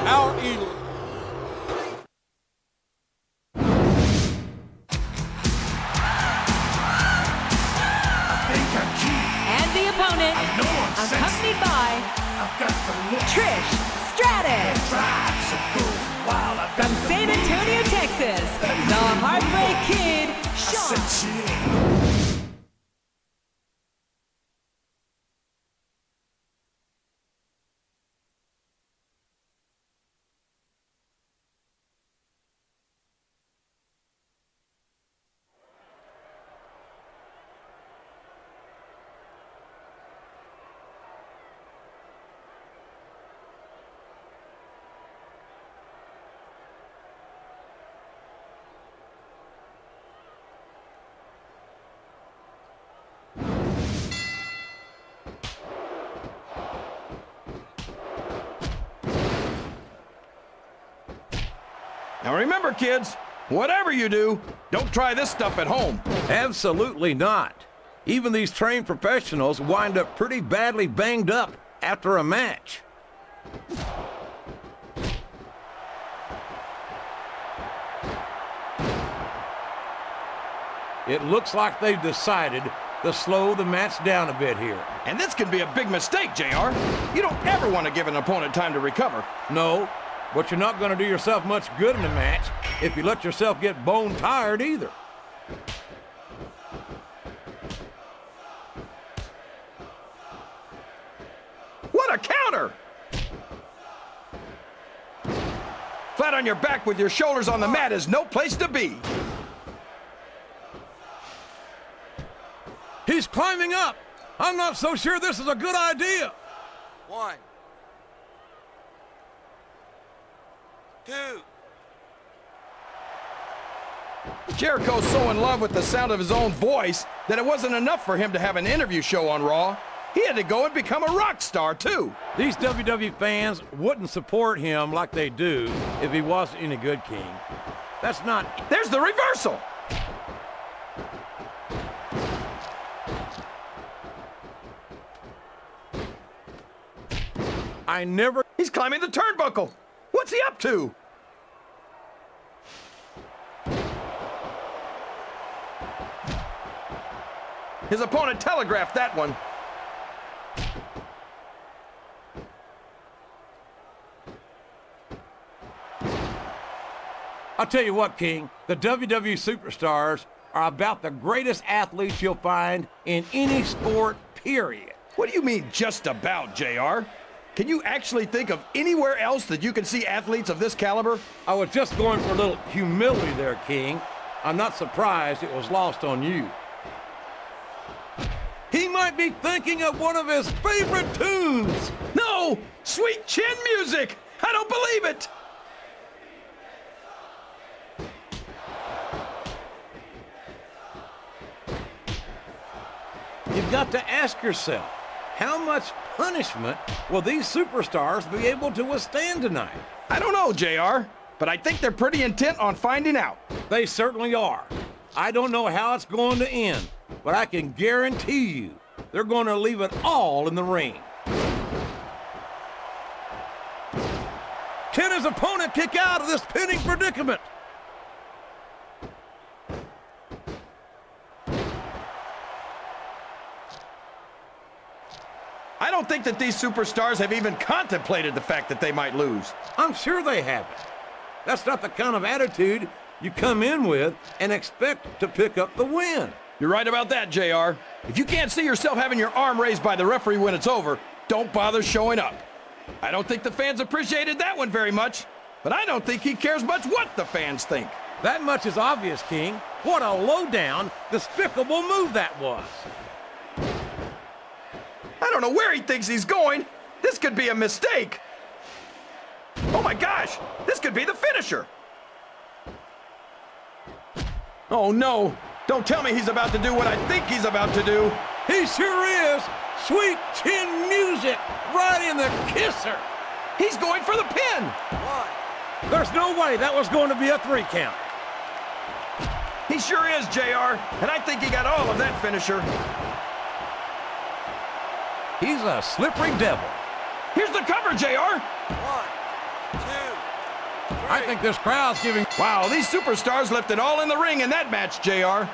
our elite. And the opponent, accompanied by Trish Stratus. From San Antonio, Texas, the Heartbreak Kid, Shawn. Now remember, kids, whatever you do, don't try this stuff at home. Absolutely not. Even these trained professionals wind up pretty badly banged up after a match. It looks like they've decided to slow the match down a bit here. And this can be a big mistake, JR. You don't ever want to give an opponent time to recover. No, but you're not going to do yourself much good in a match if you let yourself get bone tired either. What a counter! Flat on your back with your shoulders on the mat is no place to be. He's climbing up. I'm not so sure this is a good idea. 1, 2. Jericho's so in love with the sound of his own voice that it wasn't enough for him to have an interview show on Raw. He had to go and become a rock star, too. These WWE fans wouldn't support him like they do if he wasn't any good, King. That's not... There's the reversal! I never... He's climbing the turnbuckle. What's he up to? His opponent telegraphed that one. I'll tell you what, King, the WWE superstars are about the greatest athletes you'll find in any sport, period. What do you mean, just about, JR? Can you actually think of anywhere else that you can see athletes of this caliber? I was just going for a little humility there, King. I'm not surprised it was lost on you. He might be thinking of one of his favorite tunes. No! Sweet chin music! I don't believe it! You've got to ask yourself, how much punishment will these superstars be able to withstand tonight? I don't know, JR, but I think they're pretty intent on finding out. They certainly are. I don't know how it's going to end, but I can guarantee you they're going to leave it all in the ring. Can his opponent kick out of this pinning predicament? I don't think that these superstars have even contemplated the fact that they might lose. I'm sure they haven't. That's not the kind of attitude you come in with and expect to pick up the win. You're right about that, JR. If you can't see yourself having your arm raised by the referee when it's over, don't bother showing up. I don't think the fans appreciated that one very much, but I don't think he cares much what the fans think. That much is obvious, King. What a low-down, despicable move that was. I don't know where he thinks he's going. This could be a mistake. Oh my gosh, this could be the finisher. Oh no, don't tell me he's about to do what I think he's about to do. He sure is. Sweet chin music right in the kisser. He's going for the pin. 1. There's no way that was going to be a 3 count. He sure is, JR, and I think he got all of that finisher. He's a slippery devil. Here's the cover, JR. 1, 2. I think this crowd's giving... Wow, these superstars left it all in the ring in that match, JR.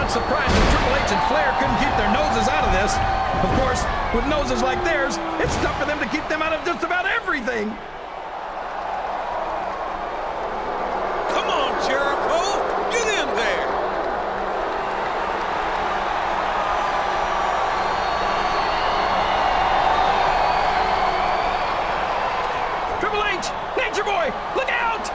Surprised that Triple H and Flair couldn't keep their noses out of this. Of course, with noses like theirs, it's tough for them to keep them out of just about everything. Come on, Jericho! Get in there! Triple H! Nature Boy! Look out!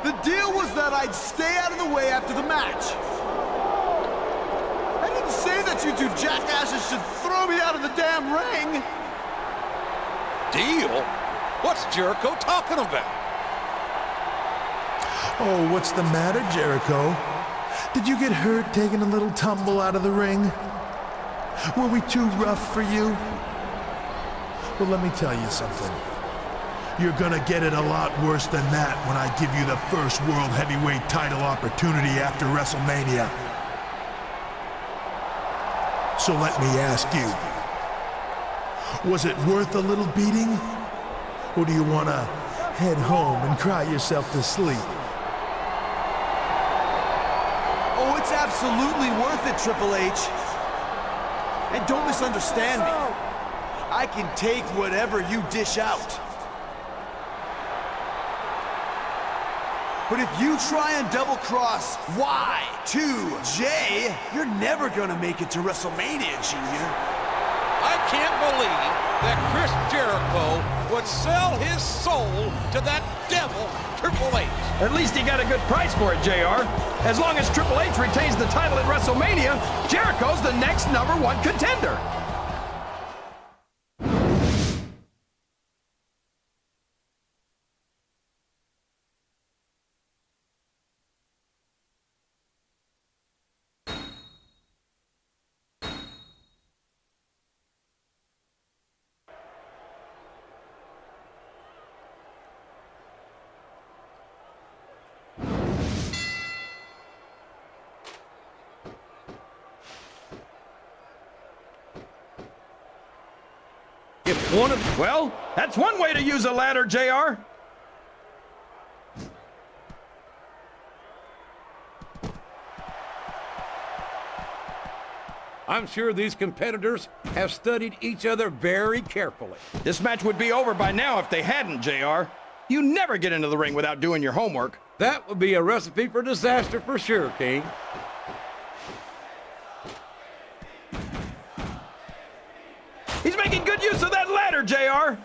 The deal was that I'd stay out of the way after the match. I didn't say that you two jackasses should throw me out of the damn ring. Deal? What's Jericho talking about? Oh, what's the matter, Jericho? Did you get hurt taking a little tumble out of the ring? Were we too rough for you? Well, let me tell you something. You're gonna get it a lot worse than that when I give you the first World Heavyweight title opportunity after WrestleMania. So let me ask you, was it worth a little beating? Or do you wanna head home and cry yourself to sleep? Oh, it's absolutely worth it, Triple H. And don't misunderstand me. I can take whatever you dish out. But if you try and double-cross Y2J, you're never gonna make it to WrestleMania, Junior. I can't believe that Chris Jericho would sell his soul to that devil, Triple H. At least he got a good price for it, JR. As long as Triple H retains the title at WrestleMania, Jericho's the next #1 contender. Well, that's one way to use a ladder, JR. I'm sure these competitors have studied each other very carefully. This match would be over by now if they hadn't, JR. You never get into the ring without doing your homework. That would be a recipe for disaster for sure, King. He's making good use of that ladder, JR.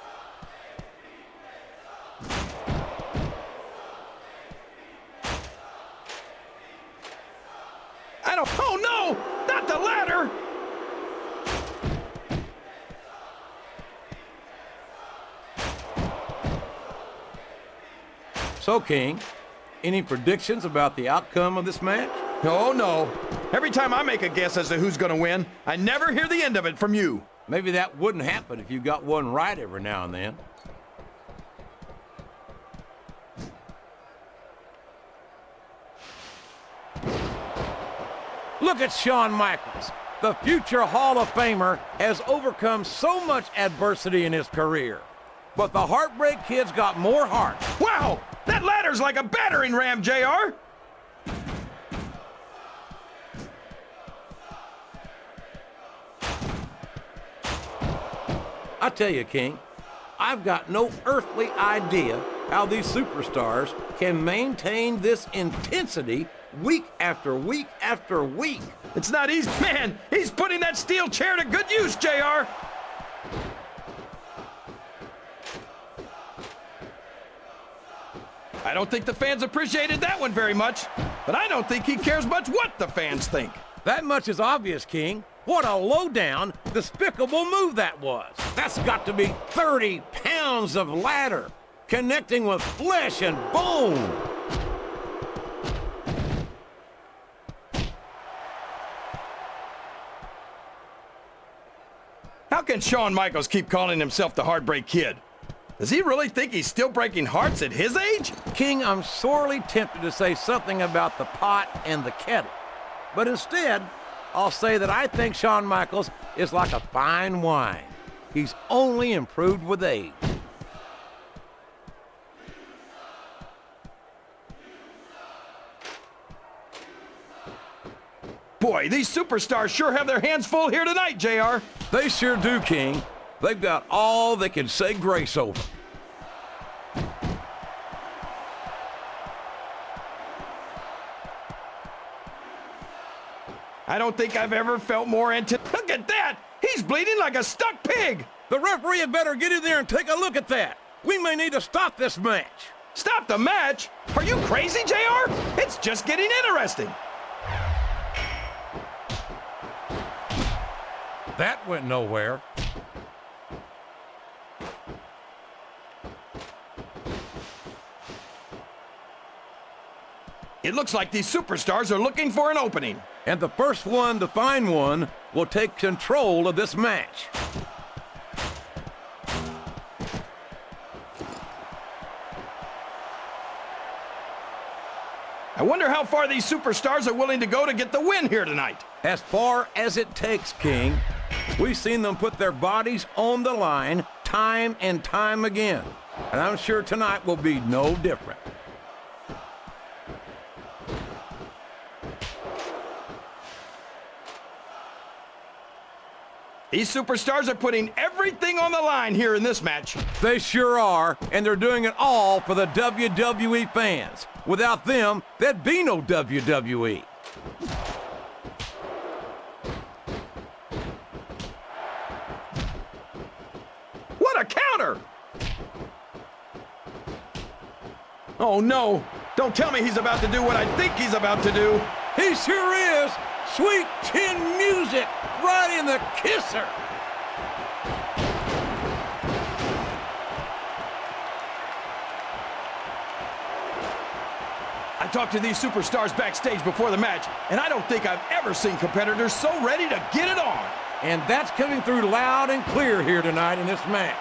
Oh no, not the ladder. So, King, any predictions about the outcome of this match? Oh no. Every time I make a guess as to who's gonna win, I never hear the end of it from you. Maybe that wouldn't happen if you got one right every now and then. Look at Shawn Michaels. The future Hall of Famer has overcome so much adversity in his career. But the Heartbreak Kid's got more heart. Wow! That ladder's like a battering ram, JR! I tell you, King, I've got no earthly idea how these superstars can maintain this intensity week after week after week. It's not easy. Man, he's putting that steel chair to good use, JR! I don't think the fans appreciated that one very much, but I don't think he cares much what the fans think. That much is obvious, King. What a low-down, despicable move that was. That's got to be 30 pounds of ladder, connecting with flesh and bone. How can Shawn Michaels keep calling himself the Heartbreak Kid? Does he really think he's still breaking hearts at his age? King, I'm sorely tempted to say something about the pot and the kettle. But instead, I'll say that I think Shawn Michaels is like a fine wine. He's only improved with age. Boy, these superstars sure have their hands full here tonight, JR. They sure do, King. They've got all they can say grace over. I don't think I've ever felt more Look at that! He's bleeding like a stuck pig! The referee had better get in there and take a look at that. We may need to stop this match. Stop the match? Are you crazy, JR? It's just getting interesting. That went nowhere. It looks like these superstars are looking for an opening. And the first one to find one will take control of this match. I wonder how far these superstars are willing to go to get the win here tonight. As far as it takes, King. We've seen them put their bodies on the line time and time again. And I'm sure tonight will be no different. These superstars are putting everything on the line here in this match. They sure are, and they're doing it all for the WWE fans. Without them, there'd be no WWE. What a counter! Oh no, don't tell me he's about to do what I think he's about to do. He sure is! Sweet chin music right in the kisser! I talked to these superstars backstage before the match, and I don't think I've ever seen competitors so ready to get it on. And that's coming through loud and clear here tonight in this match.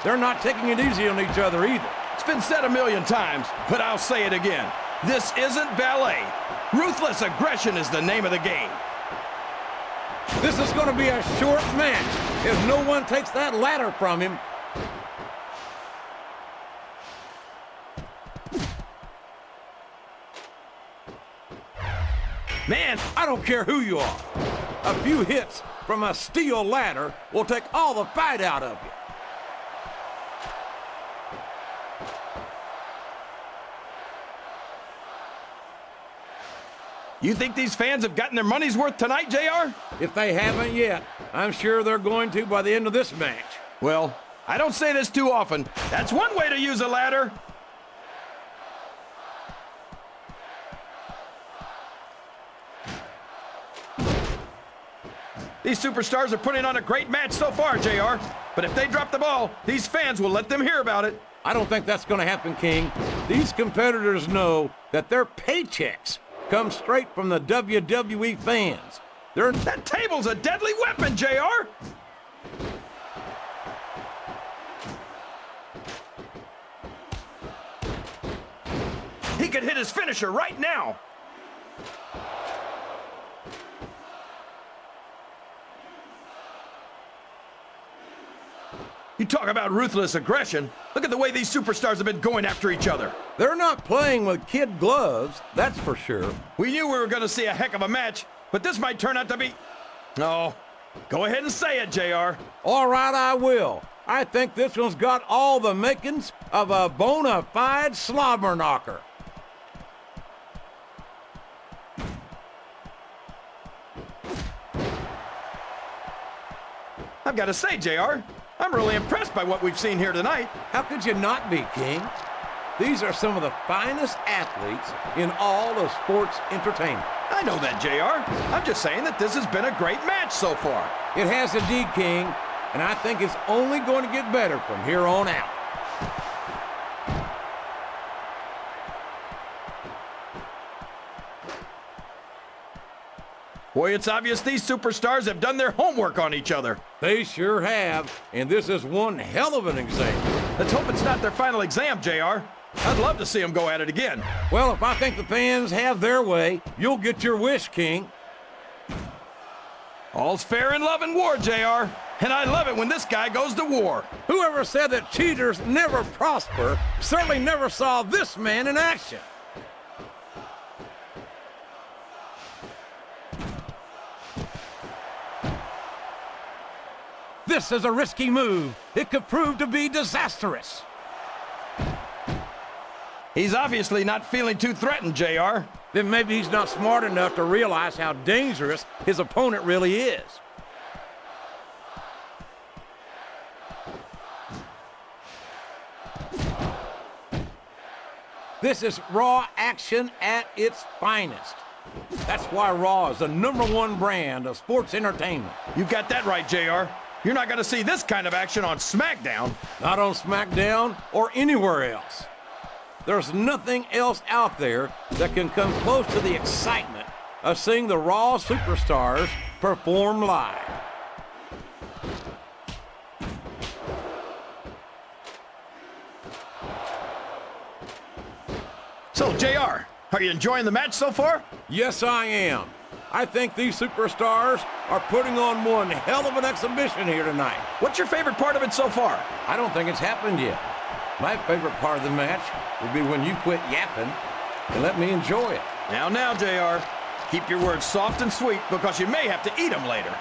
They're not taking it easy on each other either. It's been said a million times, but I'll say it again. This isn't ballet. Ruthless aggression is the name of the game. This is going to be a short match if no one takes that ladder from him. Man, I don't care who you are. A few hits from a steel ladder will take all the fight out of you. You think these fans have gotten their money's worth tonight, JR? If they haven't yet, I'm sure they're going to by the end of this match. Well, I don't say this too often. That's one way to use a ladder. These superstars are putting on a great match so far, JR. But if they drop the ball, these fans will let them hear about it. I don't think that's going to happen, King. These competitors know that their paychecks come straight from the WWE fans. That table's a deadly weapon, JR! He could hit his finisher right now. You talk about ruthless aggression. Look at the way these superstars have been going after each other. They're not playing with kid gloves, that's for sure. We knew we were going to see a heck of a match, but this might turn out to be... No. Go ahead and say it, JR. All right, I will. I think this one's got all the makings of a bona fide slobber knocker. I've got to say, JR, I'm really impressed by what we've seen here tonight. How could you not be, King? These are some of the finest athletes in all of sports entertainment. I know that, JR. I'm just saying that this has been a great match so far. It has indeed, King, and I think it's only going to get better from here on out. Boy, it's obvious these superstars have done their homework on each other. They sure have, and this is one hell of an example. Let's hope it's not their final exam, JR. I'd love to see them go at it again. Well, if I think the fans have their way, you'll get your wish, King. All's fair in love and war, JR. And I love it when this guy goes to war. Whoever said that cheaters never prosper certainly never saw this man in action. This is a risky move. It could prove to be disastrous. He's obviously not feeling too threatened, JR. Then maybe he's not smart enough to realize how dangerous his opponent really is. This is Raw action at its finest. That's why Raw is the #1 brand of sports entertainment. You got that right, JR. You're not going to see this kind of action on SmackDown. Not on SmackDown or anywhere else. There's nothing else out there that can come close to the excitement of seeing the Raw superstars perform live. So, JR, are you enjoying the match so far? Yes, I am. I think these superstars are putting on one hell of an exhibition here tonight. What's your favorite part of it so far? I don't think it's happened yet. My favorite part of the match would be when you quit yapping and let me enjoy it. Now, JR. Keep your words soft and sweet because you may have to eat them later.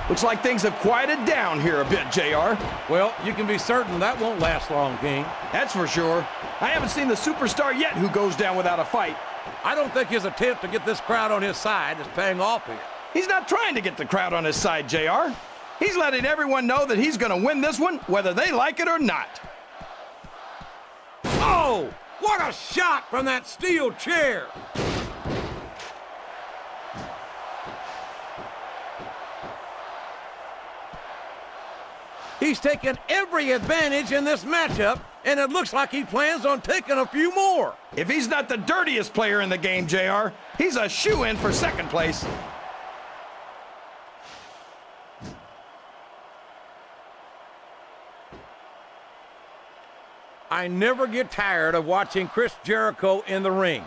Looks like things have quieted down here a bit, JR. Well, you can be certain that won't last long, King. That's for sure. I haven't seen the superstar yet who goes down without a fight. I don't think his attempt to get this crowd on his side is paying off here. He's not trying to get the crowd on his side, JR. He's letting everyone know that he's going to win this one, whether they like it or not. Oh, what a shot from that steel chair! He's taken every advantage in this matchup, and it looks like he plans on taking a few more. If he's not the dirtiest player in the game, JR, he's a shoo-in for second place. I never get tired of watching Chris Jericho in the ring.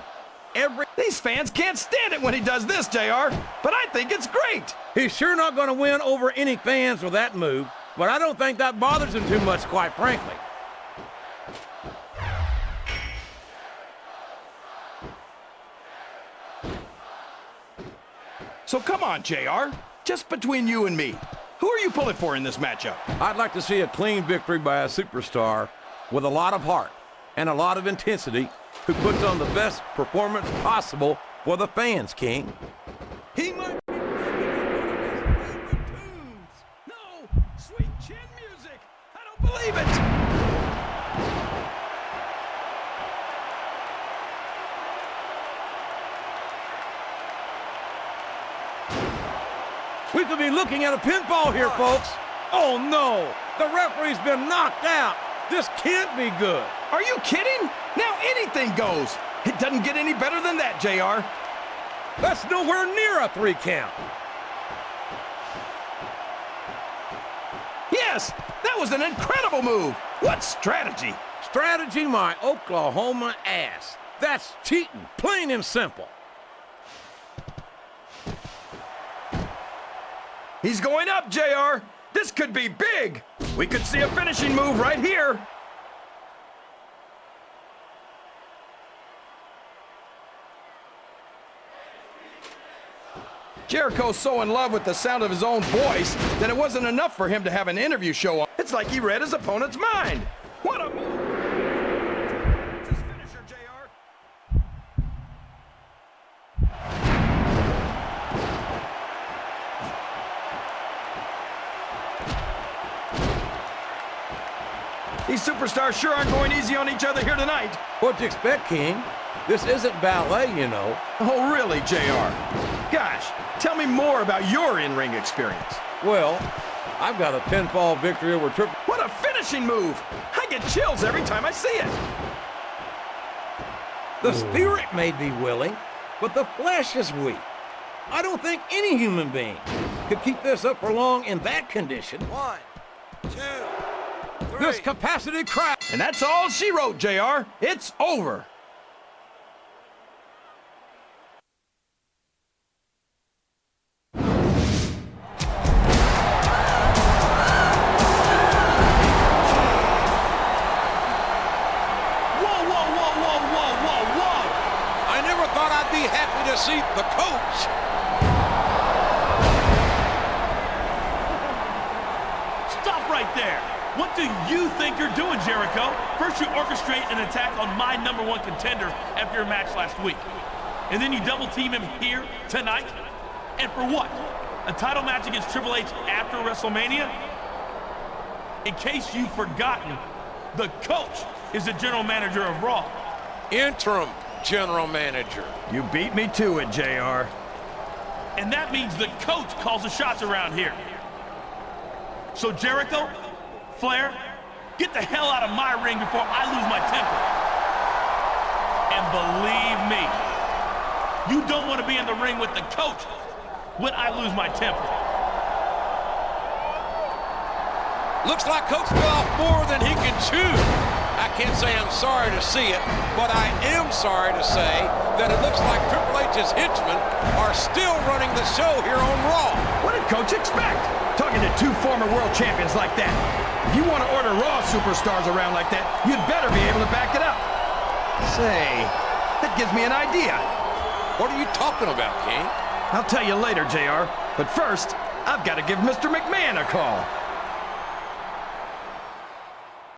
These fans can't stand it when he does this, JR, but I think it's great. He's sure not going to win over any fans with that move, but I don't think that bothers him too much, quite frankly. So come on, JR, just between you and me, who are you pulling for in this matchup? I'd like to see a clean victory by a superstar with a lot of heart and a lot of intensity who puts on the best performance possible for the fans, King. He might be one of his favorite tunes. No, sweet chin music. I don't believe it. We could be looking at a pinfall here, folks. Oh, no. The referee's been knocked out. This can't be good. Are you kidding? Now anything goes. It doesn't get any better than that, JR. That's nowhere near a 3 count. Yes, that was an incredible move. What strategy? Strategy, my Oklahoma ass. That's cheating, plain and simple. He's going up, JR. This could be big. We could see a finishing move right here. Jericho's so in love with the sound of his own voice that it wasn't enough for him to have an interview show on. It's like he read his opponent's mind. What a move! It's his finisher, JR. superstars sure aren't going easy on each other here tonight. What'd you expect, King? This isn't ballet, you know. Oh, really, JR? Gosh, tell me more about your in-ring experience. Well, I've got a pinfall victory over Triple... What a finishing move! I get chills every time I see it. The spirit may be willing, but the flesh is weak. I don't think any human being could keep this up for long in that condition. 1, 2, 3. This capacity crowd... And that's all she wrote, JR. It's over. Happy to see the coach. Stop right there. What do you think you're doing, Jericho? First you orchestrate an attack on my #1 contender after your match last week. And then you double team him here tonight? And for what? A title match against Triple H after WrestleMania? In case you've forgotten, the coach is the general manager of Raw. Interim general manager. You beat me to it, JR. And that means the coach calls the shots around here. So Jericho, Flair, get the hell out of my ring before I lose my temper. And believe me, you don't want to be in the ring with the coach when I lose my temper. Looks like Coach bit off more than he can chew. I can't say I'm sorry to see it, but I am sorry to say that it looks like Triple H's henchmen are still running the show here on Raw. What did Coach expect? Talking to two former world champions like that. If you want to order Raw superstars around like that, you'd better be able to back it up. Say, that gives me an idea. What are you talking about, King? I'll tell you later, JR. But first, I've got to give Mr. McMahon a call.